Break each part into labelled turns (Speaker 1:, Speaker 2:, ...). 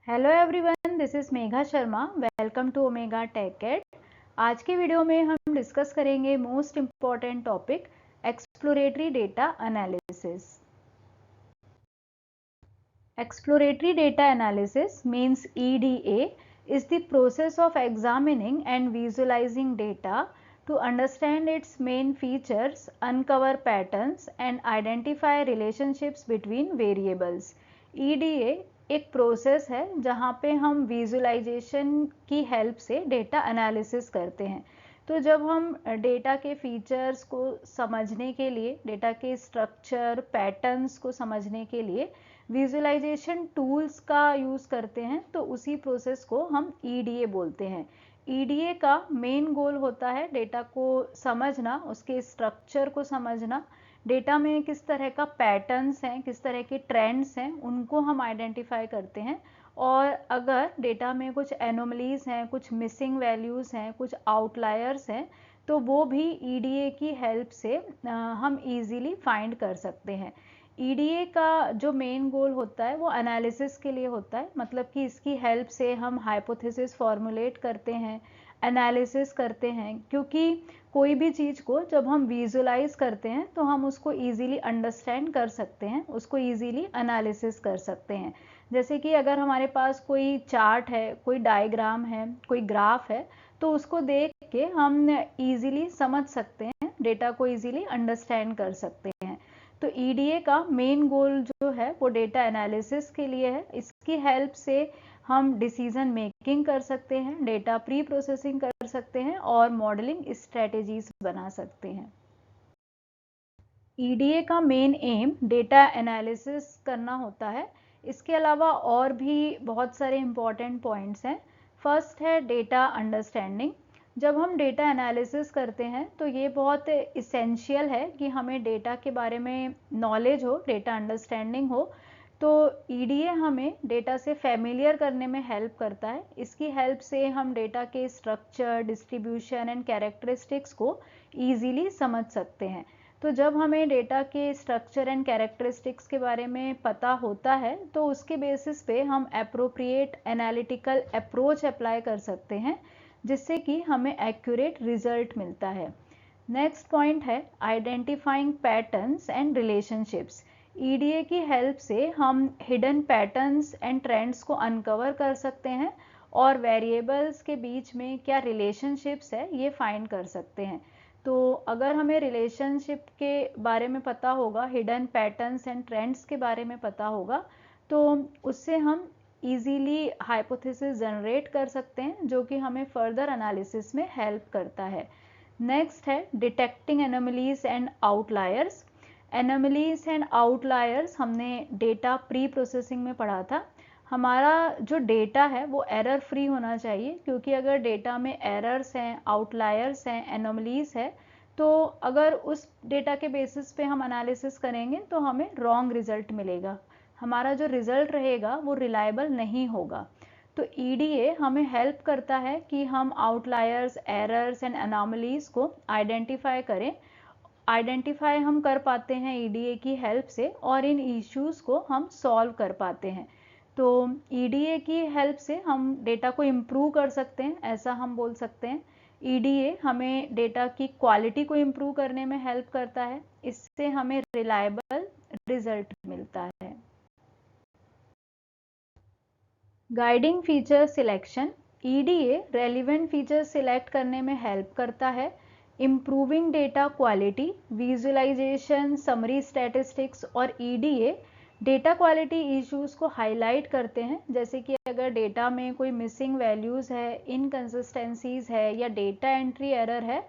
Speaker 1: Hello everyone, this is Megha Sharma. Welcome to Omega Tech Ed. आज के video में हम डिस्कस करेंगे most important topic exploratory data analysis. Exploratory data analysis means EDA is the process of examining and visualizing data to understand its main features, uncover patterns and identify relationships between variables. EDA एक process है जहाँ पे हम visualisation की help से data analysis करते हैं। तो जब हम डेटा के फीचर्स को समझने के लिए, डेटा के स्ट्रक्चर पैटर्न्स को समझने के लिए विजुअलाइजेशन टूल्स का यूज़ करते हैं, तो उसी प्रोसेस को हम EDA बोलते हैं। EDA का मेन गोल होता है डेटा को समझना, उसके स्ट्रक्चर को समझना, डेटा में किस तरह का पैटर्न्स हैं, किस तरह के ट्रेंड्स हैं, उनको हम आइडेंटिफाई करते हैं। और अगर डेटा में कुछ एनोमलीज हैं, कुछ मिसिंग वैल्यूज़ हैं, कुछ आउटलायर्स हैं, तो वो भी EDA की हेल्प से हम इजीली फाइंड कर सकते हैं। EDA का जो मेन गोल होता है वो एनालिसिस के लिए होता है, मतलब कि इसकी हेल्प से हम हाइपोथेसिस फॉर्मुलेट करते हैं, एनालिसिस करते हैं। क्योंकि कोई भी चीज़ को जब हम विजुलाइज करते हैं तो हम उसको इजीली अंडरस्टैंड कर सकते हैं, उसको इजीली एनालिसिस कर सकते हैं। जैसे कि अगर हमारे पास कोई चार्ट है, कोई डायग्राम है, कोई ग्राफ है, तो उसको देख के हम इजीली समझ सकते हैं, डेटा को इजीली अंडरस्टैंड कर सकते हैं। तो EDA का मेन गोल जो है वो डेटा एनालिसिस के लिए है। इसकी हेल्प से हम डिसीजन मेकिंग कर सकते हैं, डेटा प्री प्रोसेसिंग कर सकते हैं और मॉडलिंग स्ट्रेटेजीज बना सकते हैं। EDA का मेन एम डेटा एनालिसिस करना होता है। इसके अलावा और भी बहुत सारे इम्पॉर्टेंट पॉइंट्स हैं। फर्स्ट है डेटा अंडरस्टैंडिंग। जब हम डेटा एनालिसिस करते हैं तो ये बहुत इसेंशियल है कि हमें डेटा के बारे में नॉलेज हो, डेटा अंडरस्टैंडिंग हो। तो EDA हमें डेटा से फैमिलियर करने में हेल्प करता है। इसकी हेल्प से हम डेटा के स्ट्रक्चर, डिस्ट्रीब्यूशन एंड कैरेक्टरिस्टिक्स को ईजीली समझ सकते हैं। तो जब हमें डेटा के स्ट्रक्चर एंड कैरेक्टरिस्टिक्स के बारे में पता होता है तो उसके बेसिस पे हम एप्रोप्रिएट एनालिटिकल अप्रोच अप्लाई कर सकते हैं, जिससे कि हमें एक्यूरेट रिजल्ट मिलता है। नेक्स्ट पॉइंट है identifying patterns and relationships. EDA की हेल्प से हम हिडन पैटर्न्स एंड ट्रेंड्स को अनकवर कर सकते हैं और वेरिएबल्स के बीच में क्या रिलेशनशिप्स है ये फाइंड कर सकते हैं। तो अगर हमें रिलेशनशिप के बारे में पता होगा, हिडन पैटर्न्स एंड ट्रेंड्स के बारे में पता होगा, तो उससे हम इजीली हाइपोथेसिस जनरेट कर सकते हैं, जो कि हमें फर्दर एनालिसिस में हेल्प करता है। नेक्स्ट है detecting anomalies and outliers. Anomalies and outliers हमने डेटा प्री प्रोसेसिंग में पढ़ा था। हमारा जो डेटा है वो एरर फ्री होना चाहिए, क्योंकि अगर डेटा में एरर्स हैं, आउटलायर्स हैं, एनोमलीज है, तो अगर उस डेटा के बेसिस पे हम एनालिसिस करेंगे तो हमें रॉन्ग रिजल्ट मिलेगा, हमारा जो रिजल्ट रहेगा वो रिलायबल नहीं होगा। तो EDA हमें हेल्प करता है कि हम आउटलायर्स, एरर्स एंड एनोमलीज को आइडेंटिफाई करें। आइडेंटिफाई हम कर पाते हैं EDA की हेल्प से, और इन इश्यूज़ को हम सॉल्व कर पाते हैं। तो EDA की हेल्प से हम डेटा को इम्प्रूव कर सकते हैं, ऐसा हम बोल सकते हैं। EDA हमें डेटा की क्वालिटी को इम्प्रूव करने में हेल्प करता है, इससे हमें रिलायबल रिजल्ट मिलता है। Guiding feature selection. EDA relevant feature select करने में हेल्प करता है। Improving data quality, visualisation, summary statistics और EDA डेटा क्वालिटी इश्यूज़ को हाईलाइट करते हैं। जैसे कि अगर डेटा में कोई मिसिंग वैल्यूज़ है, इनकन्सिस्टेंसीज है या डेटा एंट्री एरर है,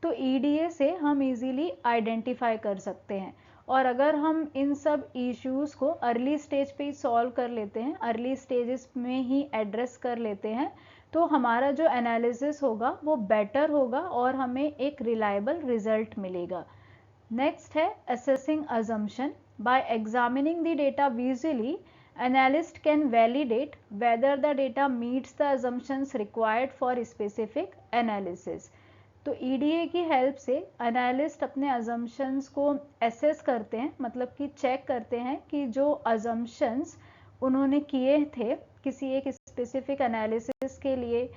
Speaker 1: तो EDA से हम इजीली आइडेंटिफाई कर सकते हैं। और अगर हम इन सब इश्यूज़ को अर्ली स्टेज पे ही सॉल्व कर लेते हैं, अर्ली स्टेजेस में ही एड्रेस कर लेते हैं, तो हमारा जो एनालिसिस होगा वो बेटर होगा और हमें एक रिलायबल रिजल्ट मिलेगा। नेक्स्ट है assessing assumption. By examining the data visually, analyst can validate whether the data meets the assumptions required for specific analysis. तो EDA की हेल्प से एनालिस्ट अपने assumptions को assess करते हैं, मतलब कि चेक करते हैं कि जो assumptions उन्होंने किए थे किसी एक स्पेसिफिक एनालिसिस के लिए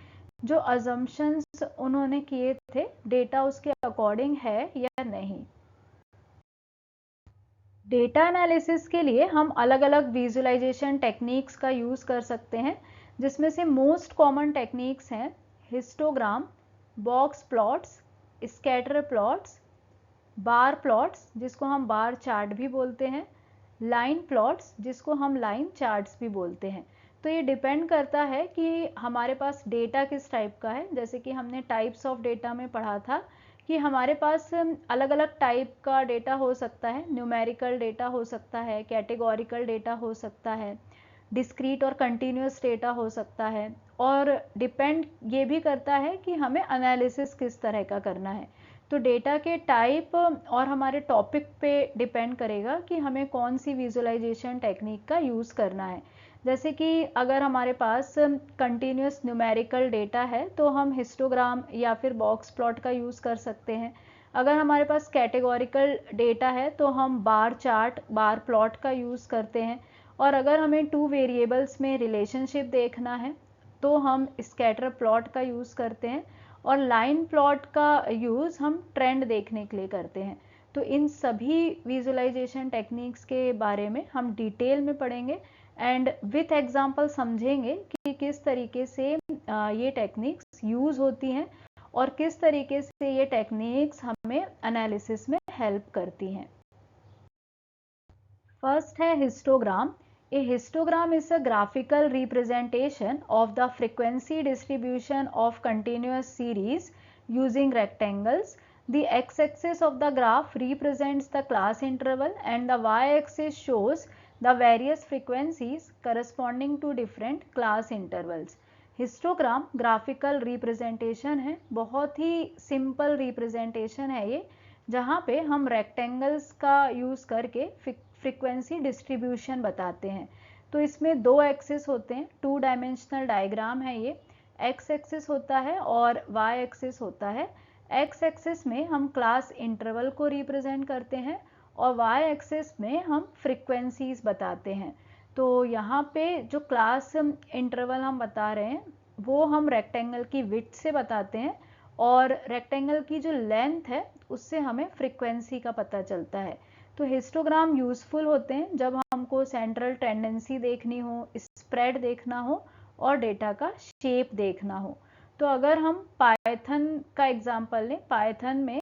Speaker 1: जो अजम्पशंस उन्होंने किए थे, डेटा उसके अकॉर्डिंग है या नहीं। डेटा एनालिसिस के लिए हम अलग अलग विजुअलाइजेशन टेक्निक्स का यूज़ कर सकते हैं, जिसमें से मोस्ट कॉमन टेक्निक्स हैं histogram, box plots, scatter plots, bar plots जिसको हम बार चार्ट भी बोलते हैं, लाइन प्लॉट्स जिसको हम लाइन चार्ट्स भी बोलते हैं। तो ये डिपेंड करता है कि हमारे पास डेटा किस टाइप का है। जैसे कि हमने टाइप्स ऑफ डेटा में पढ़ा था कि हमारे पास अलग अलग टाइप का डेटा हो सकता है, न्यूमेरिकल डेटा हो सकता है, कैटेगोरिकल डेटा हो सकता है, डिस्क्रीट और कंटिन्यूस डेटा हो सकता है, और डिपेंड ये भी करता है कि हमें एनालिसिस किस तरह का करना है। तो डेटा के टाइप और हमारे टॉपिक पे डिपेंड करेगा कि हमें कौन सी विजुअलाइजेशन टेक्निक का यूज़ करना है। जैसे कि अगर हमारे पास कंटिन्यूस न्यूमेरिकल डेटा है तो हम हिस्टोग्राम या फिर बॉक्स प्लॉट का यूज़ कर सकते हैं। अगर हमारे पास कैटेगोरिकल डेटा है तो हम बार चार्ट, बार प्लॉट का यूज़ करते हैं। और अगर हमें टू वेरिएबल्स में रिलेशनशिप देखना है तो हम स्कैटर प्लॉट का यूज़ करते हैं, और लाइन प्लॉट का यूज़ हम ट्रेंड देखने के लिए करते हैं। तो इन सभी विजुअलाइजेशन टेक्निक्स के बारे में हम डिटेल में पढ़ेंगे एंड विथ एग्जांपल समझेंगे कि किस तरीके से ये टेक्निक्स यूज़ होती हैं और किस तरीके से ये टेक्निक्स हमें एनालिसिस में हेल्प करती हैं। फर्स्ट है histogram. A histogram is a graphical representation of the frequency distribution of continuous series using rectangles. The x-axis of the graph represents the class interval and the y-axis shows the various frequencies corresponding to different class intervals. Histogram graphical representation है, बहुत ही simple representation है ये, जहाँ पे हम rectangles का use करके frequency distribution बताते हैं। तो इसमें दो एक्सिस होते हैं, टू डायमेंशनल डायग्राम है ये। एक्स एक्सिस होता है और वाई एक्सिस होता है। एक्स एक्सिस में हम क्लास इंटरवल को रिप्रेजेंट करते हैं और वाई एक्सिस में हम फ्रीक्वेंसीज बताते हैं। तो यहाँ पे जो क्लास इंटरवल हम बता रहे हैं वो हम रेक्टेंगल की विड्थ से बताते हैं, और रेक्टेंगल की जो लेंथ है उससे हमें फ्रीक्वेंसी का पता चलता है। तो हिस्टोग्राम यूज़फुल होते हैं जब हमको सेंट्रल टेंडेंसी देखनी हो, स्प्रेड देखना हो और डेटा का शेप देखना हो। तो अगर हम पाइथन का एग्जांपल लें, पाइथन में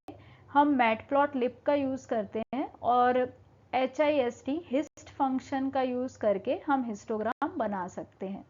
Speaker 1: हम मैटप्लॉटलिब का यूज़ करते हैं और HIST हिस्ट फंक्शन का यूज़ करके हम हिस्टोग्राम बना सकते हैं।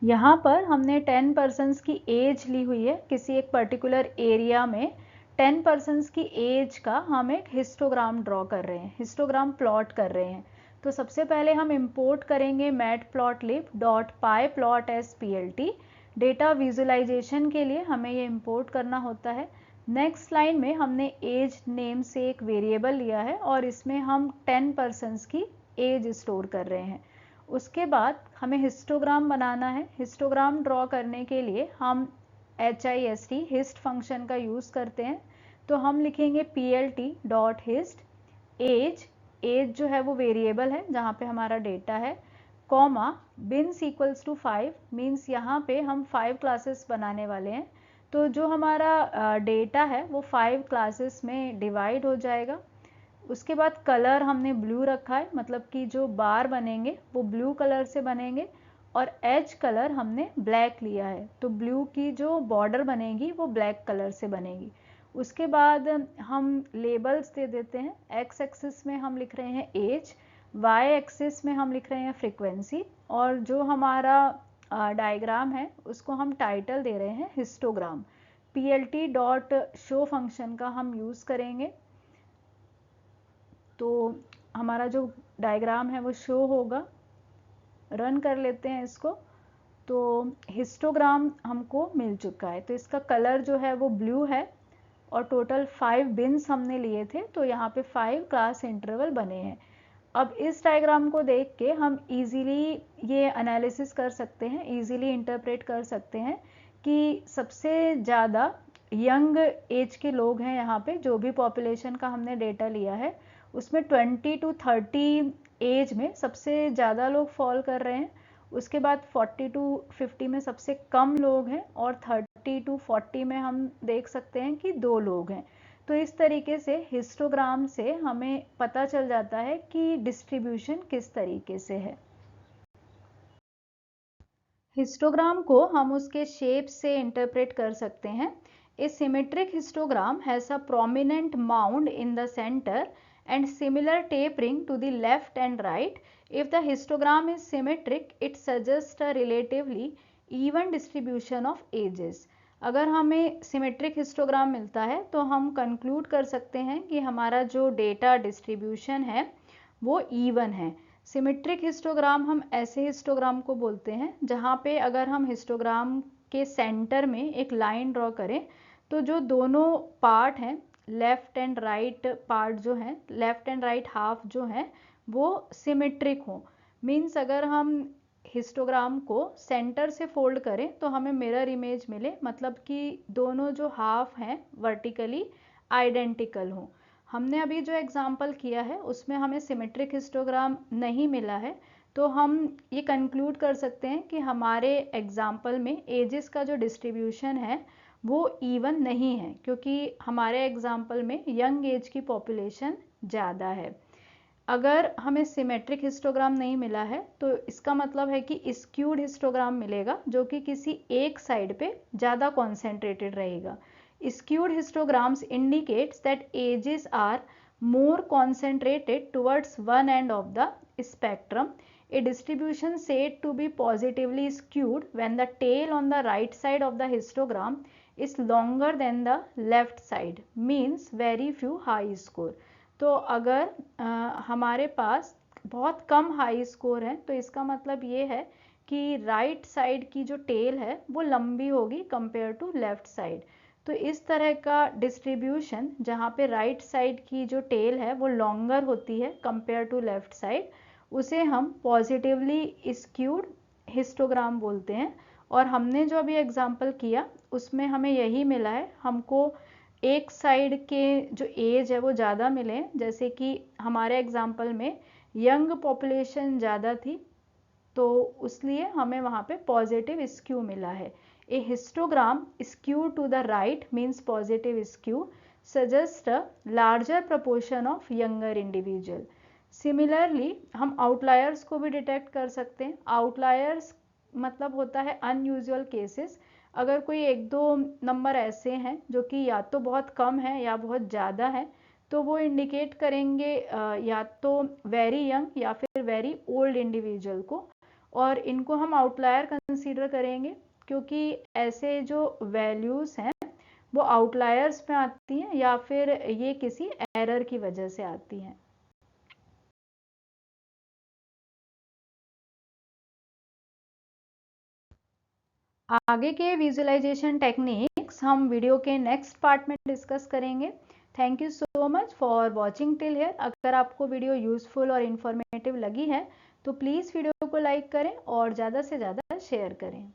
Speaker 1: यहाँ पर हमने 10 पर्सन्स की एज ली हुई है, किसी एक पर्टिकुलर एरिया में 10 पर्सन्स की एज का हम एक हिस्टोग्राम ड्रॉ कर रहे हैं, हिस्टोग्राम प्लॉट कर रहे हैं। तो सबसे पहले हम इंपोर्ट करेंगे matplotlib.pyplot_as_plt। डेटा विजुअलाइजेशन के लिए हमें ये इंपोर्ट करना होता है। नेक्स्ट लाइन में हमने एज नेम से एक वेरिएबल लिया है और इसमें हम 10 पर्सन्स की एज स्टोर कर रहे हैं। उसके बाद हमें हिस्टोग्राम बनाना है। हिस्टोग्राम ड्रॉ करने के लिए हम HIST हिस्ट फंक्शन का यूज़ करते हैं। तो हम लिखेंगे plt.hist एज, एज जो है वो वेरिएबल है जहाँ पे हमारा डेटा है, comma bins equals to 5, means यहाँ पे हम 5 क्लासेस बनाने वाले हैं। तो जो हमारा डेटा है वो 5 क्लासेस में डिवाइड हो जाएगा। उसके बाद कलर हमने ब्लू रखा है, मतलब कि जो बार बनेंगे वो ब्लू कलर से बनेंगे, और एज कलर हमने ब्लैक लिया है, तो ब्लू की जो बॉर्डर बनेगी वो ब्लैक कलर से बनेगी। उसके बाद हम लेबल्स दे देते हैं। एक्स एक्सिस में हम लिख रहे हैं एज, वाई एक्सिस में हम लिख रहे हैं फ्रीक्वेंसी, और जो हमारा डायग्राम है उसको हम टाइटल दे रहे हैं हिस्टोग्राम। plt.show फंक्शन का हम यूज़ करेंगे तो हमारा जो डायग्राम है वो शो होगा। रन कर लेते हैं इसको। तो हिस्टोग्राम हमको मिल चुका है। तो इसका कलर जो है वो ब्लू है और टोटल 5 बिन्स हमने लिए थे, तो यहाँ पे 5 क्लास इंटरवल बने हैं। अब इस डायग्राम को देख के हम इजीली ये एनालिसिस कर सकते हैं, इजीली इंटरप्रेट कर सकते हैं कि सबसे ज़्यादा यंग एज के लोग हैं यहाँ पे। जो भी पॉपुलेशन का हमने डेटा लिया है उसमें 20 to 30 एज में सबसे ज़्यादा लोग फॉल कर रहे हैं, उसके बाद 40 टू 50 में सबसे कम लोग हैं, और 30 टू 40 में हम देख सकते हैं कि 2 लोग हैं। तो इस तरीके से हिस्टोग्राम से हमें पता चल जाता है कि डिस्ट्रीब्यूशन किस तरीके से है। हिस्टोग्राम को हम उसके शेप से इंटरप्रेट कर सकते हैं। A symmetric histogram has a prominent mound in the centre and similar tapering to the left and right. If the histogram is symmetric, it suggests a relatively even distribution of ages. अगर हमें symmetric histogram मिलता है तो हम conclude कर सकते हैं कि हमारा जो डेटा डिस्ट्रीब्यूशन है वो इवन है। सिमेट्रिक हिस्टोग्राम हम ऐसे हिस्टोग्राम को बोलते हैं जहाँ पे अगर हम हिस्टोग्राम के सेंटर में एक लाइन ड्रॉ करें तो जो दोनों पार्ट हैं, लेफ्ट एंड राइट पार्ट जो है, लेफ्ट एंड राइट हाफ जो है वो सिमेट्रिक हो। मीन्स अगर हम हिस्टोग्राम को सेंटर से फोल्ड करें तो हमें मिरर इमेज मिले, मतलब कि दोनों जो हाफ हैं वर्टिकली आइडेंटिकल हो। हमने अभी जो एग्जांपल किया है उसमें हमें सिमेट्रिक हिस्टोग्राम नहीं मिला है, तो हम ये कंक्लूड कर सकते हैं कि हमारे एग्जांपल में एजेस का जो डिस्ट्रीब्यूशन है वो इवन नहीं है, क्योंकि हमारे एग्जाम्पल में यंग एज की पॉपुलेशन ज़्यादा है। अगर हमें सिमेट्रिक हिस्टोग्राम नहीं मिला है तो इसका मतलब है कि स्क्यूड हिस्टोग्राम मिलेगा जो कि किसी एक साइड पे ज़्यादा कॉन्सेंट्रेटेड रहेगा। Skewed histograms indicates that ages are more concentrated towards one end of the spectrum. A distribution said to be positively skewed when the tail on the right side of the histogram is longer than the left side, means very few high score. तो अगर हमारे पास बहुत कम high score है तो इसका मतलब ये है कि राइट साइड की जो टेल है वो लंबी होगी कंपेयर टू लेफ्ट साइड। तो इस तरह का डिस्ट्रीब्यूशन जहाँ पे राइट साइड की जो टेल है वो लॉन्गर होती है कंपेयर टू लेफ्ट साइड, उसे हम पॉजिटिवली स्क्यूड हिस्टोग्राम बोलते हैं। और हमने जो अभी एग्जांपल किया उसमें हमें यही मिला है, हमको एक साइड के जो एज है वो ज़्यादा मिले, जैसे कि हमारे एग्जांपल में यंग पॉपुलेशन ज़्यादा थी तो उसलिए हमें वहाँ पे पॉजिटिव स्क्यू मिला है। A histogram skewed to the right means positive skew, suggests a larger proportion of younger individual. Similarly, हम outliers को भी डिटेक्ट कर सकते हैं। Outliers मतलब होता है unusual cases। अगर कोई एक दो नंबर ऐसे हैं जो कि या तो बहुत कम है या बहुत ज़्यादा है तो वो इंडिकेट करेंगे या तो वेरी यंग या फिर वेरी ओल्ड इंडिविजुअल को, और इनको हम आउटलायर कंसीडर करेंगे क्योंकि ऐसे जो वैल्यूज़ हैं वो आउटलायर्स में आती हैं या फिर ये किसी एरर की वजह से आती हैं। आगे के विजुअलाइजेशन टेक्निक्स हम वीडियो के नेक्स्ट पार्ट में डिस्कस करेंगे। Thank you so much for watching till here. अगर आपको वीडियो यूजफुल और इन्फॉर्मेटिव लगी है तो प्लीज़ वीडियो को लाइक करें और ज़्यादा से ज़्यादा शेयर करें।